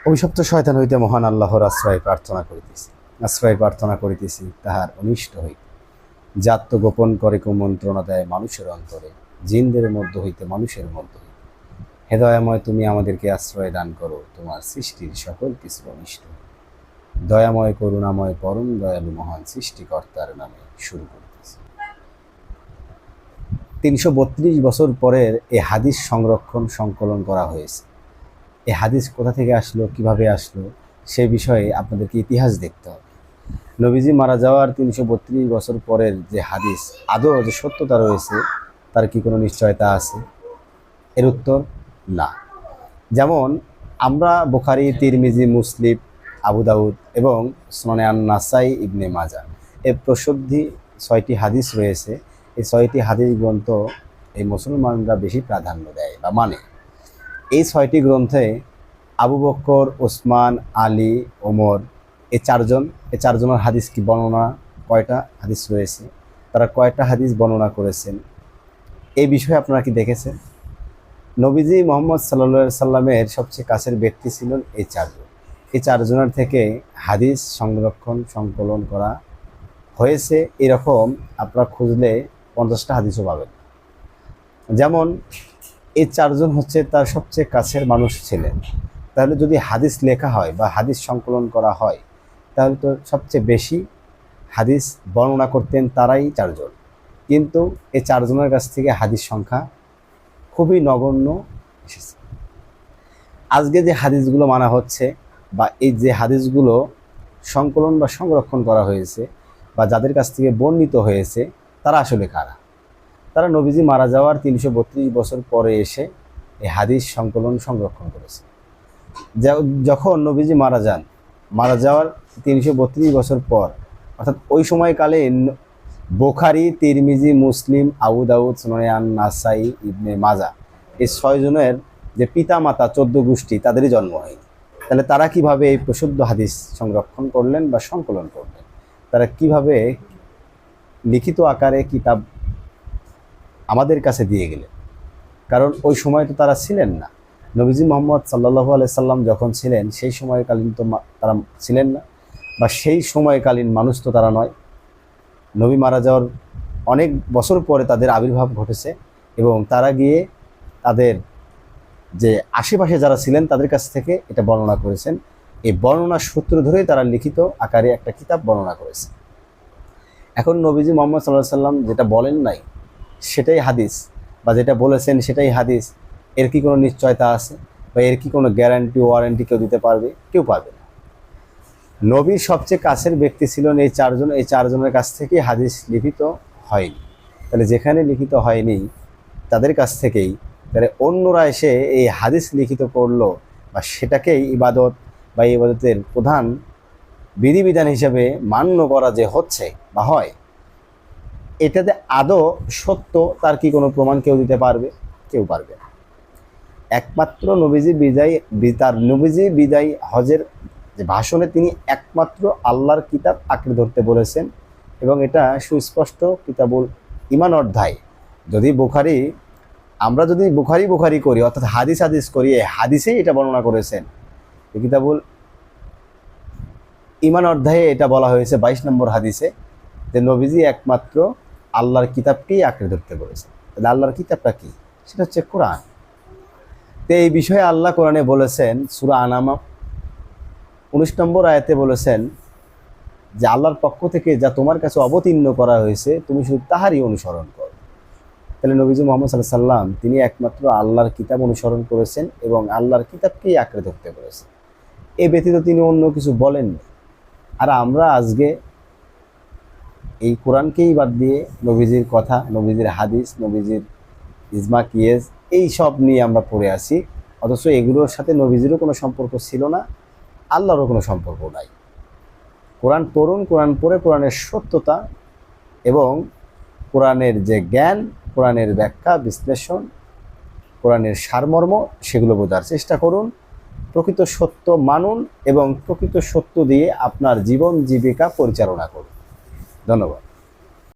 অভিশপ্ত শয়তান হইতে মহান আল্লাহর আশ্রয় প্রার্থনা করিতেছি তাহার অনিষ্ট হইতে। যে আত্মগোপন করে কুমন্ত্রণা দেয় মানুষের অন্তরে, জিনদের মধ্য হইতে মানুষের মধ্য হইতে। হে দয়াময়, তুমি আমাদেরকে আশ্রয় দান করো তোমার সৃষ্টির সকল কিছু অনিষ্ট। দয়াময়, করুণাময়, পরম দয়ালু মহান সৃষ্টিকর্তার নামে শুরু করতেছি। ৩৩২ বছর পরের এই হাদিস সংকলন করা হয়েছে। এই হাদিস কোথা থেকে আসলো, কিভাবে আসলো, সে বিষয়ে আপনাদেরকে ইতিহাস দেখতে হবে। নবীজি মারা যাওয়ার ৩৩২ বছর পরের যে হাদিস, আদৌ যে সত্যতা রয়েছে তার কি কোনো নিশ্চয়তা আছে? এর উত্তর না। যেমন আমরা বুখারী, তিরমিজি, মুসলিম, আবু দাউদ এবং সুনানে আন-নাসাই, ইবনে মাজাহ এর প্রসিদ্ধি ৬টি হাদিস রয়েছে। এই ৬টি হাদিস গ্রন্থ এই মুসলমানরা বেশি প্রাধান্য দেয় বা মানে। এই ৬টি গ্রন্থে আবু বকর, ওসমান, আলী, ওমর এই চারজনের হাদিস কি বর্ণনা, কয়টা হাদিস রয়েছে, তারা কয়টা হাদিস বর্ণনা করেছেন, এই বিষয়ে আপনারা কি দেখেছেন? নবীজি মুহাম্মদ সাল্লাল্লাহু আলাইহি সাল্লামের সবচেয়ে কাছের ব্যক্তি ছিলেন এই চারজন। এই চারজনের থেকে হাদিস সংকলন করা হয়েছে। এরকম আপনারা খুঁজলে 50টা হাদিসও পাবেন। যেমন এই চারজন হচ্ছে তার সবচেয়ে কাছের মানুষ ছিলেন। তাহলে যদি হাদিস লেখা হয় বা হাদিস সংকলন করা হয়, তাহলে তো সবচেয়ে বেশি হাদিস বর্ণনা করতেন তারাই চারজন। কিন্তু এই চারজনের কাছ থেকে হাদিস সংখ্যা খুবই নগণ্য এসেছে। আজকে যে হাদিসগুলো মানা হচ্ছে বা এই যে হাদিসগুলো সংকলন বা সংরক্ষণ করা হয়েছে বা যাদের কাছ থেকে বর্ণিত হয়েছে, তারা আসলে কারা? তারা নবীজি মারা যাওয়ার ৩৩২ বছর পরে এসে এই হাদিস সংরক্ষণ করেছে। যখন নবীজি মারা যাওয়ার ৩৩২ বছর পর, অর্থাৎ ওই সময়কালীন বুখারী, তিরমিজি, মুসলিম, আবু দাউদ, সুনানে আন-নাসাই, ইবনে মাজাহ এই ৬ জনের যে পিতা মাতা ১৪ গোষ্ঠী, তাদেরই জন্ম হয়নি। তাহলে তারা কিভাবে এই প্রশুদ্ধ হাদিস সংরক্ষণ করলেন বা সংকলন করলেন? তারা কিভাবে লিখিত আকারে কিতাব আমাদের কাছে দিয়ে গেলেন? কারণ ওই সময় তো তারা ছিলেন না। নবীজি মুহাম্মদ সাল্লাল্লাহু আলাইহি সাল্লাম যখন ছিলেন সেই সময়কালীন তো তারা ছিলেন না, বা সেই সময়কালীন মানুষ তো তারা নয়। নবী মারা যাওয়ার অনেক বছর পরে তাদের আবির্ভাব ঘটেছে এবং তারা গিয়ে তাদের যে আশেপাশে যারা ছিলেন তাদের কাছ থেকে এটা বর্ণনা করেছেন। এই বর্ণনার সূত্র ধরেই তারা লিখিত আকারে একটা কিতাব বর্ণনা করেছে। এখন নবীজি মুহাম্মদ সাল্লাল্লাহু আলাইহি সাল্লাম যেটা বলেন নাই সেটাই হাদিস, বা যেটা বলেছেন সেটাই হাদিস, এর কি কোনো নিশ্চয়তা আছে বা এর কি কোনো গ্যারান্টি, ওয়ারেন্টি কেউ দিতে পারবে? কেউ পারবে না। নবীর সবচেয়ে কাছের ব্যক্তি ছিলেন এই চারজন। এই চারজনের কাছ থেকে হাদিস লিখিত হয়নি। তাহলে যেখানে লিখিত হয়নি তাদের কাছ থেকেই তাহলে অন্যরা এসে এই হাদিস লিখিত করলো, বা সেটাকেই ইবাদত বা ইবাদতের প্রধান বিধিবিধান হিসেবে মান্য করা যে হচ্ছে বা হয়, এটাতে আদৌ সত্য তার কি কোনো প্রমাণ কেউ দিতে পারবে? কেউ পারবে না। একমাত্র নবীজি বিদায় হজের যে ভাষণে তিনি একমাত্র আল্লাহর কিতাব আঁকড়ে ধরতে বলেছেন, এবং এটা সুস্পষ্ট কিতাবুল ঈমান অধ্যায়। আমরা যদি বুখারী করি, অর্থাৎ হাদিস করি, এই হাদিসেই এটা বর্ণনা করেছেন। কিতাবুল ঈমান অধ্যায়ে এটা বলা হয়েছে 22 নম্বর হাদিসে, যে নবীজি একমাত্র আল্লাহর কিতাবকেই আঁকড়ে ধরতে বলেছেন। তাহলে আল্লাহর কিতাবটা কি? সেটা হচ্ছে কোরআন। তো এই বিষয়ে আল্লাহ কোরআনে বলেছেন, সূরা আনাম 19 নম্বর আয়াতে বলেছেন যে আল্লাহর পক্ষ থেকে যা তোমার কাছে অবতীর্ণ করা হয়েছে তুমি শুধু তাহারই অনুসরণ করো। তাহলে নবীজি মুহাম্মদ সাল্লাল্লাহু আলাইহি সাল্লাম তিনি একমাত্র আল্লাহর কিতাব অনুসরণ করেছেন এবং আল্লাহর কিতাবকেই আঁকড়ে ধরতে বলেছেন। এ ব্যতীত তিনি অন্য কিছু বলেননি। আর আমরা আজকে এই কোরআনকেই বাদ দিয়ে নবীজির কথা, নবীজির হাদিস, নবীজির ইজমা, কিয়েস এই সব নিয়ে আমরা পড়ে আছি। অথচ এগুলোর সাথে নবীজিরও কোনো সম্পর্ক ছিল না, আল্লাহরও কোনো সম্পর্ক নাই। কোরআন পড়ুন, কোরআন পড়ে কোরআনের সত্যতা এবং কোরআনের যে জ্ঞান, কোরআনের ব্যাখ্যা, বিশ্লেষণ, কোরআনের সারমর্ম, সেগুলো বোঝার চেষ্টা করুন। প্রকৃত সত্য মানুন এবং প্রকৃত সত্য দিয়ে আপনার জীবন জীবিকা পরিচালনা করুন। ধন্যবাদ।